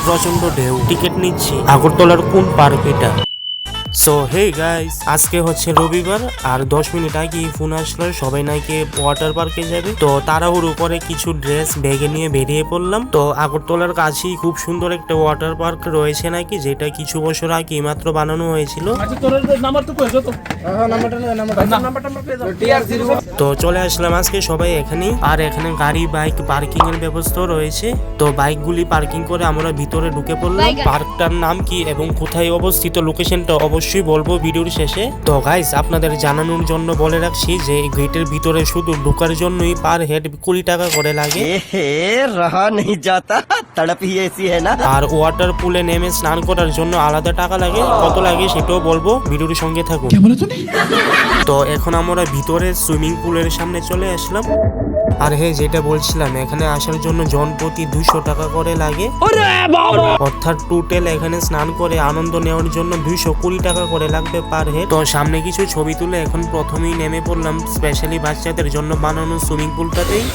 প্রচন্ড ঢেউ। টিকিট নিচ্ছি আগরতলার কোন পার্ক এটা। সো হে গাইস, আজকে হচ্ছে রবিবার আর 10 মিনিট আগে ফোন আসলো সবাই নাকি ওয়াটার পার্কে যাবে। তো তাড়াহুড়ো করে কিছু ড্রেস ব্যাগে নিয়ে বেরিয়ে পড়লাম। তো আগরতলার কাছেই খুব সুন্দর একটা ওয়াটার পার্ক রয়েছে নাকি, যেটা কিছু বছর আগে মাত্র বানানো হয়েছিল। তো চলে আসলাম আজকে সবাই এখানে। আর এখানে গাড়ি বাইক পার্কিং এর ব্যবস্থা রয়েছে। তো বাইকগুলি পার্কিং করে আমরা ভিতরে ঢুকে পড়লাম। পার্কটার নাম কি এবং কোথায় অবস্থিত লোকেশনটা অবশ্যই বলবো ভিডিওর শেষে। তো গাইস, আপনাদের জানানোর জন্য বলে রাখছি যে গেটের ভিতরে শুধু ঢোকার জন্যই পার হেড 20 টাকা করে লাগে। रहा नहीं जाता तड़प ही ऐसी है ना। আর ওয়াটার পুলে নেমে স্নান করার জন্য আলাদা টাকা লাগে। কত লাগে সেটাও বলবো, ভিডিওর সঙ্গে থাকুন। তো এখন আমরা ভিতরে সুইমিং পুলের সামনে চলে আসলাম। আর হ্যাঁ, যেটা বলছিলাম, এখানে আসার জন্য জনপ্রতি 200 টাকা করে লাগে। অর্থাৎ টোটাল এখানে স্নান করে আনন্দ নেওয়ার জন্য 220 টাকা করে লাগবে পার হেড। তো সামনে কিছু ছবি তুলে এখন প্রথমেই নেমে পড়লাম স্পেশালি বাচ্চাদের জন্য বানানো সুইমিং পুলটাতেই।